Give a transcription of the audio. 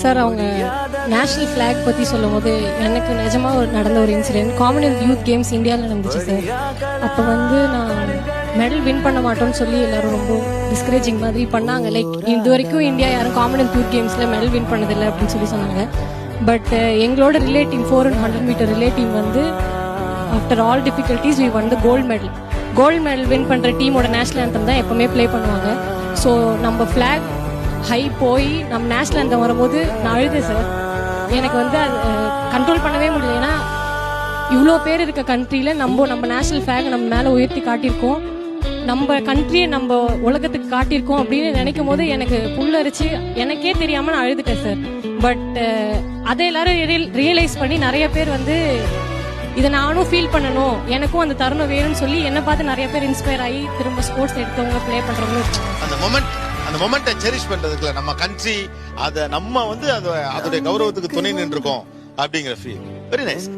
Sir அவங்க national flag பற்றி சொல்லும் போது எனக்கு நிஜமாக நடந்த ஒரு இன்சிடென்ட் காமன்வெல்த் யூத் கேம்ஸ் இந்தியாவில் நடந்துச்சு சார். அப்போ வந்து நான் மெடல் வின் பண்ண மாட்டோம்னு சொல்லி எல்லாரும் ரொம்ப டிஸ்கரேஜிங் மாதிரி பண்ணாங்க. லைக் இது வரைக்கும் இந்தியா யாரும் காமன்வெல்த் யூத் கேம்ஸில் மெடல் வின் பண்ணதில்லை அப்படின்னு சொல்லி சொன்னாங்க. பட் எங்களோட relay team 4 and 100 metre relay team வந்து ஆஃப்டர் ஆல் டிஃபிகல்ட்டிஸ் வி வந்து கோல்டு மெடல் வின் பண்ணுற டீமோட நேஷனல் ஆந்தம் தான் எப்போவுமே ப்ளே பண்ணுவாங்க. ஸோ நம்ம ஃப்ளாக் ஹை போய் நம்ம நேஷனல் ஆந்தம் வரும்போது நான் அழுதேன் சார். எனக்கு வந்து அது கண்ட்ரோல் பண்ணவே முடியல. ஏன்னா இவ்வளோ பேர் இருக்க கண்ட்ரியில் நம்ம நேஷனல் ஃபிளாக் நம்ம மேலே உயர்த்தி காட்டியிருக்கோம், நம்ம கண்ட்ரியை நம்ம உலகத்துக்கு காட்டியிருக்கோம் அப்படின்னு நினைக்கும் போது எனக்கு புல்லரிச்சு எனக்கே தெரியாமல் நான் அழுதுட்டேன் சார். பட் அதை எல்லாரும் ரியலைஸ் பண்ணி நிறைய பேர் வந்து இதை நானும் ஃபீல் பண்ணணும், எனக்கும் அந்த தருணம் வேணும்னு சொல்லி என்னை பார்த்து நிறைய பேர் இன்ஸ்பயர் ஆகி திரும்ப ஸ்போர்ட்ஸ் எடுத்தவங்க ப்ளே பண்றவங்களும் இருக்காங்க. அந்த மொமெண்ட்டை செரிஷ் பண்றதுக்குள்ள நம்ம கண்ட்ரி அதை நம்ம வந்து அதோடைய கௌரவத்துக்கு துணை நின்று இருக்கோம் அப்படிங்கிற ஃபீல் வெரி நைஸ்.